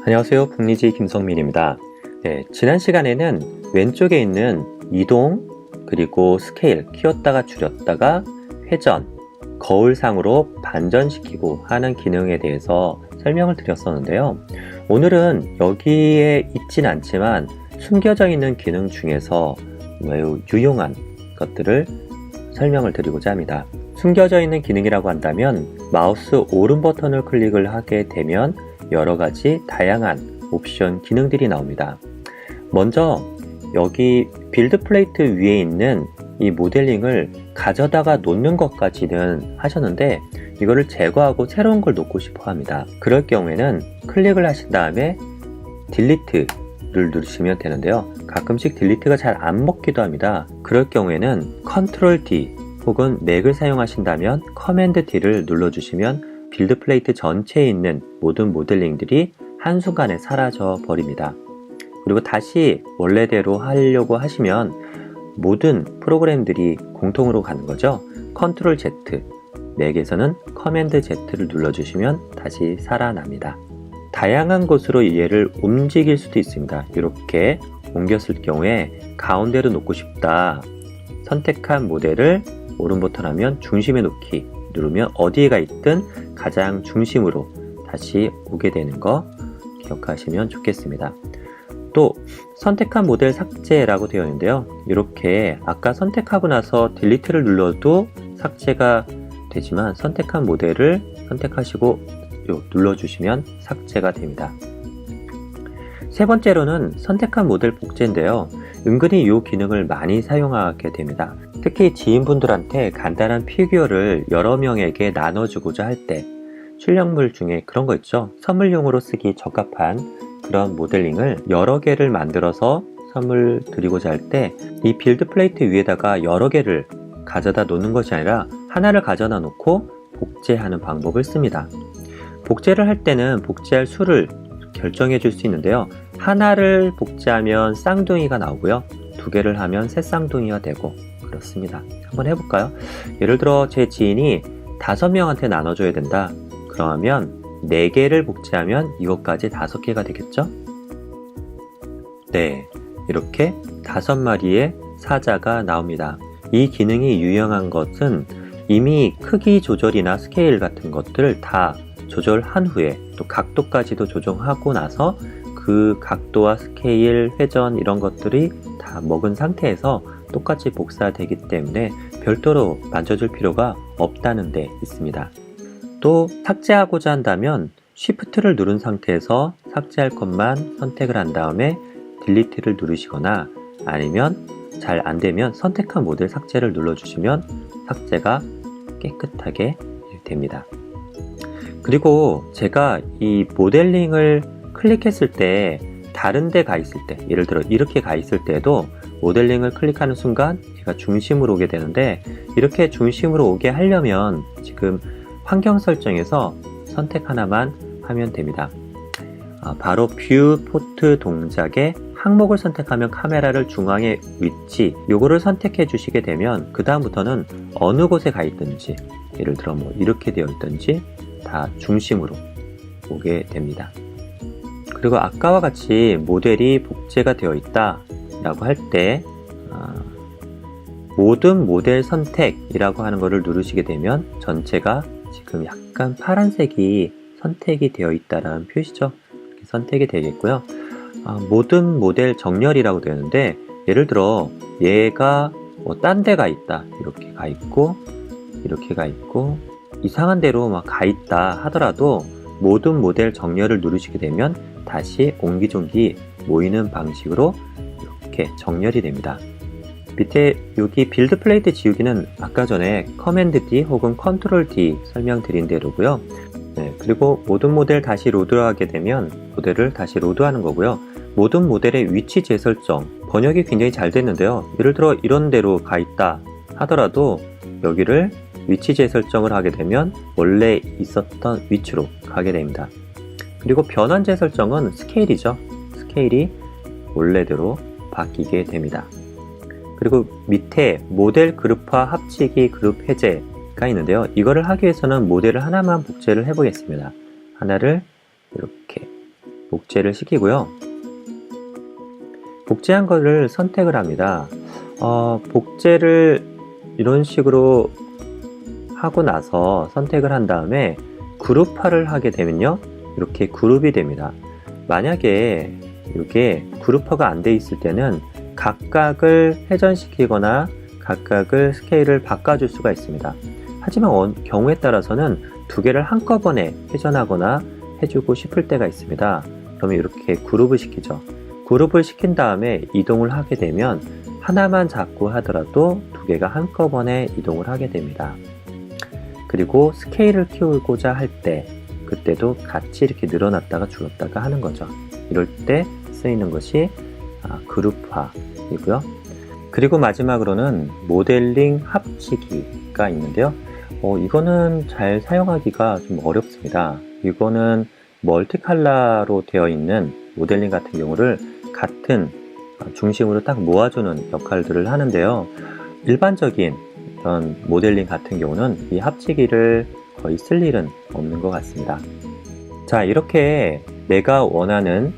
안녕하세요. 북리지 김성민입니다. 지난 시간에는 왼쪽에 있는 이동, 그리고 스케일, 키웠다가 줄였다가 회전, 거울상으로 반전시키고 하는 기능에 대해서 설명을 드렸었는데요. 오늘은 여기에 있진 않지만 숨겨져 있는 기능 중에서 매우 유용한 것들을 설명을 드리고자 합니다. 숨겨져 있는 기능이라고 한다면 마우스 오른 버튼을 클릭을 하게 되면 여러 가지 다양한 옵션 기능들이 나옵니다. 먼저 여기 빌드 플레이트 위에 있는 이 모델링을 가져다가 놓는 것까지는 하셨는데 이거를 제거하고 새로운 걸 놓고 싶어 합니다. 그럴 경우에는 클릭을 하신 다음에 딜리트를 누르시면 되는데요. 가끔씩 딜리트가 잘 안 먹기도 합니다. 그럴 경우에는 컨트롤 D 혹은 맥을 사용하신다면 커맨드 D를 눌러주시면 빌드 플레이트 전체에 있는 모든 모델링들이 한순간에 사라져 버립니다. 그리고 다시 원래대로 하려고 하시면 모든 프로그램들이 공통으로 가는 거죠. 컨트롤 Z, 맥에서는 커맨드 Z를 눌러주시면 다시 살아납니다. 다양한 곳으로 얘를 움직일 수도 있습니다. 이렇게 옮겼을 경우에 가운데로 놓고 싶다. 선택한 모델을 오른 버튼 하면 중심에 놓기 누르면 어디에 가 있든 가장 중심으로 다시 오게 되는 거 기억하시면 좋겠습니다. 또 선택한 모델 삭제라고 되어 있는데요. 이렇게 아까 선택하고 나서 딜리트를 눌러도 삭제가 되지만 선택한 모델을 선택하시고 눌러주시면 삭제가 됩니다. 세 번째로는 선택한 모델 복제인데요. 은근히 이 기능을 많이 사용하게 됩니다. 특히 지인분들한테 간단한 피규어를 여러 명에게 나눠주고자 할 때 출력물 중에 그런 거 있죠. 선물용으로 쓰기 적합한 그런 모델링을 여러 개를 만들어서 선물 드리고자 할 때 이 빌드 플레이트 위에다가 여러 개를 가져다 놓는 것이 아니라 하나를 가져다 놓고 복제하는 방법을 씁니다. 복제를 할 때는 복제할 수를 결정해 줄 수 있는데요. 하나를 복제하면 쌍둥이가 나오고요. 두 개를 하면 새 쌍둥이가 되고 그렇습니다. 한번 해볼까요? 예를 들어 제 지인이 5명한테 나눠줘야 된다. 그러면 4개를 복제하면 이것까지 5개가 되겠죠? 네, 이렇게 5마리의 사자가 나옵니다. 이 기능이 유용한 것은 이미 크기 조절이나 스케일 같은 것들을 다 조절한 후에 또 각도까지도 조정하고 나서 그 각도와 스케일, 회전 이런 것들이 다 먹은 상태에서 똑같이 복사되기 때문에 별도로 만져줄 필요가 없다는 데 있습니다. 또 삭제하고자 한다면 Shift를 누른 상태에서 삭제할 것만 선택을 한 다음에 딜리트를 누르시거나 아니면 잘 안되면 선택한 모델 삭제를 눌러주시면 삭제가 깨끗하게 됩니다. 그리고 제가 이 모델링을 클릭했을 때 다른 데 가 있을 때 예를 들어 이렇게 가 있을 때도 모델링을 클릭하는 순간 제가 중심으로 오게 되는데 이렇게 중심으로 오게 하려면 지금 환경 설정에서 선택 하나만 하면 됩니다. 바로 뷰 포트 동작의 항목을 선택하면 카메라를 중앙에 위치 요거를 선택해 주시게 되면 그 다음부터는 어느 곳에 가 있든지 예를 들어 뭐 이렇게 되어 있든지 다 중심으로 오게 됩니다. 그리고 아까와 같이 모델이 복제가 되어 있다 라고 할 때 모든 모델 선택이라고 하는 것을 누르시게 되면 전체가 지금 약간 파란색이 선택이 되어 있다라는 표시죠. 이렇게 선택이 되겠고요. 모든 모델 정렬이라고 되는데 예를 들어 얘가 뭐 딴 데 가 있다 이렇게 가 있고 이렇게 가 있고 이상한 데로 막 가 있다 하더라도 모든 모델 정렬을 누르시게 되면 다시 옹기종기 모이는 방식으로 이렇게 정렬이 됩니다. 밑에 여기 빌드 플레이트 지우기는 아까 전에 커맨드 D 혹은 컨트롤 D 설명드린 대로고요. 그리고 모든 모델 다시 로드하게 되면 모델을 다시 로드하는 거고요. 모든 모델의 위치 재설정 번역이 굉장히 잘 됐는데요. 예를 들어 이런 데로 가 있다 하더라도 여기를 위치 재설정을 하게 되면 원래 있었던 위치로 가게 됩니다. 그리고 변환 재설정은 스케일이죠. 스케일이 원래대로 바뀌게 됩니다. 그리고 밑에 모델 그룹화 합치기 그룹 해제가 있는데요. 이거를 하기 위해서는 모델을 하나만 복제를 해 보겠습니다. 하나를 이렇게 복제를 시키고요. 복제한 거를 선택을 합니다. 복제를 이런 식으로 하고 나서 선택을 한 다음에 그룹화를 하게 되면요, 이렇게 그룹이 됩니다. 만약에 이게 그룹화가 안 돼 있을 때는 각각을 회전시키거나 각각을 스케일을 바꿔줄 수가 있습니다. 하지만 경우에 따라서는 두 개를 한꺼번에 회전하거나 해주고 싶을 때가 있습니다. 그러면 이렇게 그룹을 시키죠. 그룹을 시킨 다음에 이동을 하게 되면 하나만 잡고 하더라도 두 개가 한꺼번에 이동을 하게 됩니다. 그리고 스케일을 키우고자 할 때 그때도 같이 이렇게 늘어났다가 줄었다가 하는 거죠. 이럴 때 쓰이는 것이 그룹화이고요. 그리고 마지막으로는 모델링 합치기가 있는데요. 이거는 잘 사용하기가 좀 어렵습니다. 이거는 멀티칼라로 되어 있는 모델링 같은 경우를 같은 중심으로 딱 모아주는 역할들을 하는데요. 일반적인 그런 모델링 같은 경우는 이 합치기를 거의 쓸 일은 없는 것 같습니다. 자, 이렇게 내가 원하는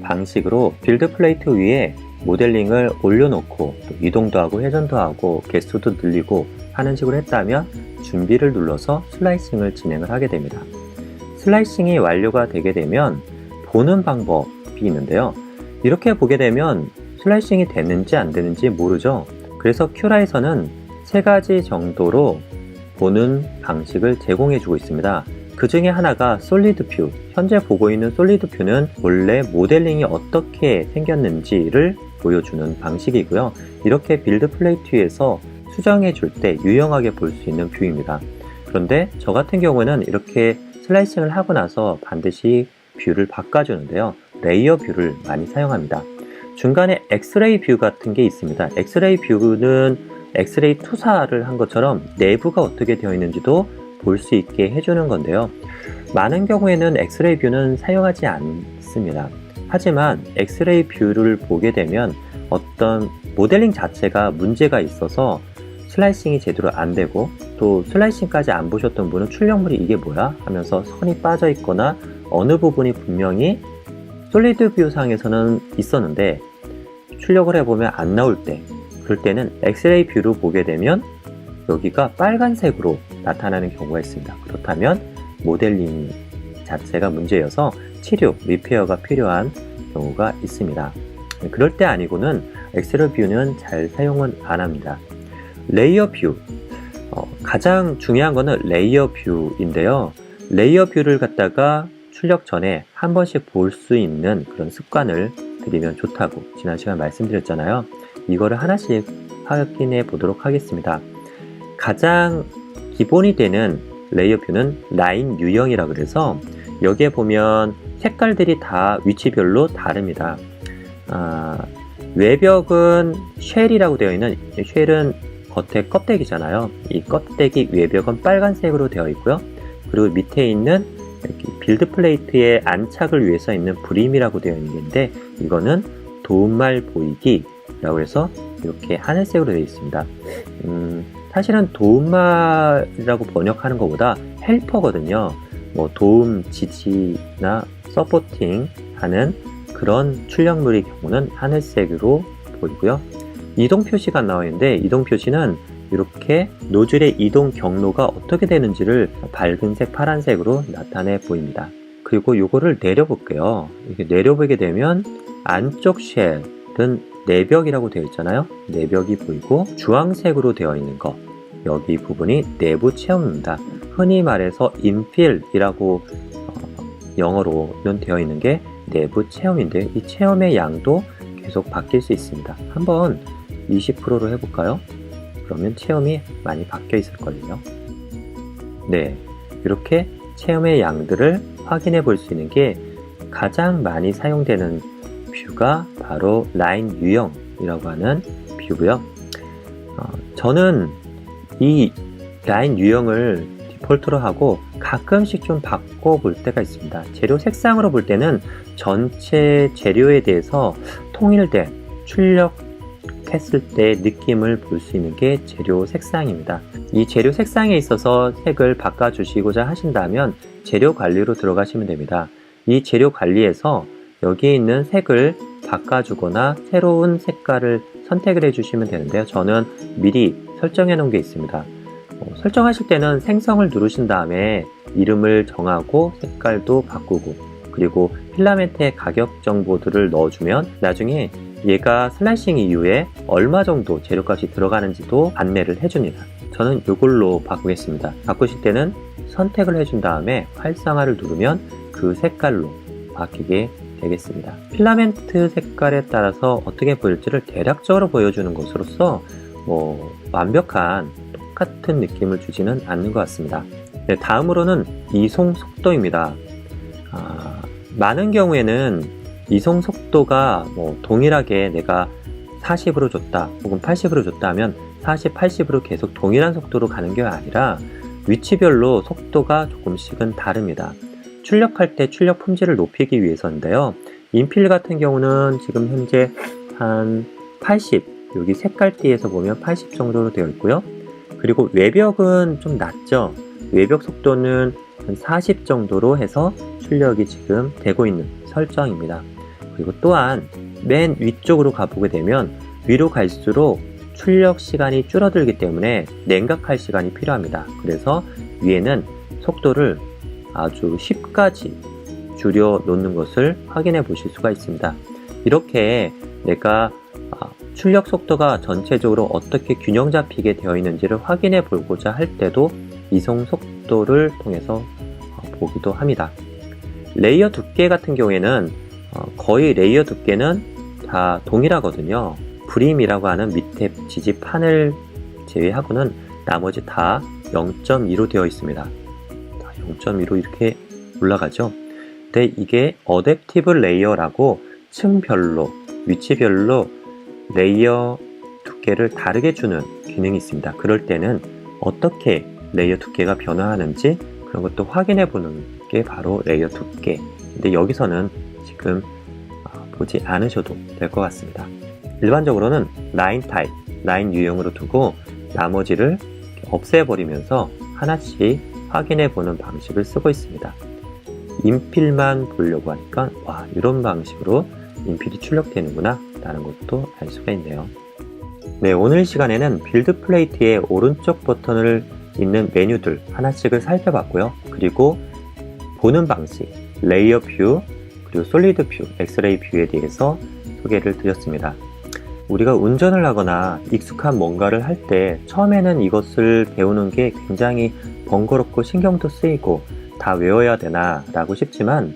방식으로 빌드 플레이트 위에 모델링을 올려놓고 또 이동도 하고 회전도 하고 개수도 늘리고 하는 식으로 했다면 준비를 눌러서 슬라이싱을 진행을 하게 됩니다. 슬라이싱이 완료가 되게 되면 보는 방법이 있는데요. 이렇게 보게 되면 슬라이싱이 됐는지 안 되는지 모르죠. 그래서 큐라에서는 3가지 정도로 보는 방식을 제공해 주고 있습니다. 그 중에 하나가 솔리드 뷰. 현재 보고 있는 솔리드 뷰는 원래 모델링이 어떻게 생겼는지를 보여주는 방식이고요. 이렇게 빌드 플레이트에서 수정해 줄 때 유용하게 볼 수 있는 뷰입니다. 그런데 저 같은 경우는 이렇게 슬라이싱을 하고 나서 반드시 뷰를 바꿔주는데요. 레이어 뷰를 많이 사용합니다. 중간에 엑스레이 뷰 같은 게 있습니다. 엑스레이 뷰는 엑스레이 투사를 한 것처럼 내부가 어떻게 되어 있는지도 볼 수 있게 해주는 건데요. 많은 경우에는 엑스레이 뷰는 사용하지 않습니다. 하지만 엑스레이 뷰를 보게 되면 어떤 모델링 자체가 문제가 있어서 슬라이싱이 제대로 안 되고, 또 슬라이싱까지 안 보셨던 분은 출력물이 이게 뭐야? 하면서 선이 빠져 있거나 어느 부분이 분명히 솔리드 뷰 상에서는 있었는데 출력을 해보면 안 나올 때, 그럴 때는 엑스레이 뷰로 보게 되면 여기가 빨간색으로 나타나는 경우가 있습니다. 그렇다면 모델링 자체가 문제여서 치료, 리페어가 필요한 경우가 있습니다. 그럴 때 아니고는 엑스레이 뷰는 잘 사용은 안 합니다. 레이어 뷰, 가장 중요한 거는 레이어 뷰인데요. 레이어 뷰를 갖다가 출력 전에 한 번씩 볼 수 있는 그런 습관을 들이면 좋다고 지난 시간 말씀드렸잖아요. 이거를 하나씩 확인해 보도록 하겠습니다. 가장 기본이 되는 레이어 뷰는 라인 유형이라 그래서 여기에 보면 색깔들이 다 위치별로 다릅니다. 외벽은 쉘이라고 되어 있는, 쉘은 겉에 껍데기잖아요. 이 껍데기 외벽은 빨간색으로 되어 있고요. 그리고 밑에 있는 빌드 플레이트의 안착을 위해서 있는 브림이라고 되어 있는 건데, 이거는 도움말 보이기라고 해서 이렇게 하늘색으로 되어 있습니다. 사실은 도움말이라고 번역하는 것보다 헬퍼거든요. 도움, 지지나 서포팅 하는 그런 출력물의 경우는 하늘색으로 보이고요. 이동 표시가 나와 있는데, 이동 표시는 이렇게 노즐의 이동 경로가 어떻게 되는지를 밝은색, 파란색으로 나타내 보입니다. 그리고 이거를 내려볼게요. 이렇게 내려보게 되면 안쪽 쉘은 내벽이라고 되어 있잖아요. 내벽이 보이고, 주황색으로 되어 있는 거, 여기 부분이 내부 체험입니다. 흔히 말해서 인필이라고 영어로는 되어 있는 게 내부 체험인데, 이 체험의 양도 계속 바뀔 수 있습니다. 한번 20%로 해볼까요? 그러면 체험이 많이 바뀌어 있을걸요. 네, 이렇게 체험의 양들을 확인해 볼 수 있는 게 가장 많이 사용되는 뷰가 바로 라인 유형이라고 하는 뷰고요. 저는 이 라인 유형을 디폴트로 하고 가끔씩 좀 바꿔볼 때가 있습니다. 재료 색상으로 볼 때는 전체 재료에 대해서 통일된 출력했을 때 느낌을 볼 수 있는 게 재료 색상입니다. 이 재료 색상에 있어서 색을 바꿔주시고자 하신다면 재료 관리로 들어가시면 됩니다. 이 재료 관리에서 여기에 있는 색을 바꿔주거나 새로운 색깔을 선택을 해주시면 되는데요. 저는 미리 설정해 놓은 게 있습니다. 설정하실 때는 생성을 누르신 다음에 이름을 정하고 색깔도 바꾸고 그리고 필라멘트의 가격 정보들을 넣어주면 나중에 얘가 슬라이싱 이후에 얼마 정도 재료값이 들어가는지도 안내를 해줍니다. 저는 이걸로 바꾸겠습니다. 바꾸실 때는 선택을 해준 다음에 활성화를 누르면 그 색깔로 바뀌게 되겠습니다. 필라멘트 색깔에 따라서 어떻게 보일지를 대략적으로 보여주는 것으로서 완벽한 똑같은 느낌을 주지는 않는 것 같습니다. 네, 다음으로는 이송 속도입니다. 많은 경우에는 이송 속도가 동일하게 내가 40으로 줬다 혹은 80으로 줬다 하면 40, 80으로 계속 동일한 속도로 가는 게 아니라 위치별로 속도가 조금씩은 다릅니다. 출력할 때 출력 품질을 높이기 위해서인데요. 인필 같은 경우는 지금 현재 한 80, 여기 색깔띠에서 보면 80 정도로 되어 있고요. 그리고 외벽은 좀 낮죠. 외벽 속도는 한 40 정도로 해서 출력이 지금 되고 있는 설정입니다. 그리고 또한 맨 위쪽으로 가보게 되면 위로 갈수록 출력 시간이 줄어들기 때문에 냉각할 시간이 필요합니다. 그래서 위에는 속도를 아주 10까지 줄여 놓는 것을 확인해 보실 수가 있습니다. 이렇게 내가 출력 속도가 전체적으로 어떻게 균형 잡히게 되어 있는지를 확인해 보고자 할 때도 이송 속도를 통해서 보기도 합니다. 레이어 두께 같은 경우에는 거의 레이어 두께는 다 동일하거든요. 브림이라고 하는 밑에 지지판을 제외하고는 나머지 다 0.2로 되어 있습니다. 0.2로 이렇게 올라가죠. 근데 이게 어댑티브 레이어라고 층별로, 위치별로 레이어 두께를 다르게 주는 기능이 있습니다. 그럴 때는 어떻게 레이어 두께가 변화하는지 그런 것도 확인해 보는 게 바로 레이어 두께. 근데 여기서는 지금 보지 않으셔도 될 것 같습니다. 일반적으로는 라인 타입, 라인 유형으로 두고 나머지를 없애버리면서 하나씩 확인해 보는 방식을 쓰고 있습니다. 인필만 보려고 하니까 이런 방식으로 인필이 출력되는구나 라는 것도 알 수가 있네요. 네, 오늘 시간에는 빌드 플레이트의 오른쪽 버튼을 있는 메뉴들 하나씩을 살펴봤고요. 그리고 보는 방식, 레이어 뷰, 그리고 솔리드 뷰, 엑스레이 뷰에 대해서 소개를 드렸습니다. 우리가 운전을 하거나 익숙한 뭔가를 할 때 처음에는 이것을 배우는 게 굉장히 번거롭고 신경도 쓰이고 다 외워야 되나 라고 싶지만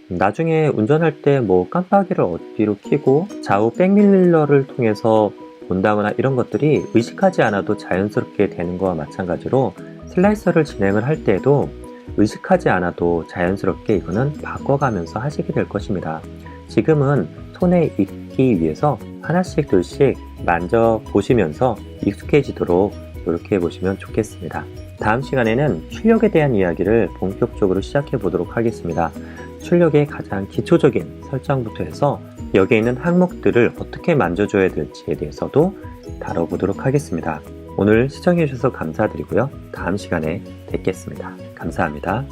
나중에 운전할 때 깜빡이를 어디로 켜고 좌우 백밀러를 통해서 본다거나 이런 것들이 의식하지 않아도 자연스럽게 되는 것과 마찬가지로 슬라이서를 진행을 할 때에도 의식하지 않아도 자연스럽게 이거는 바꿔가면서 하시게 될 것입니다. 지금은 손에 익기 위해서 하나씩 둘씩 만져보시면서 익숙해지도록 노력해 보시면 좋겠습니다. 다음 시간에는 출력에 대한 이야기를 본격적으로 시작해 보도록 하겠습니다. 출력의 가장 기초적인 설정부터 해서 여기에 있는 항목들을 어떻게 만져줘야 될지에 대해서도 다뤄보도록 하겠습니다. 오늘 시청해 주셔서 감사드리고요. 다음 시간에 뵙겠습니다. 감사합니다.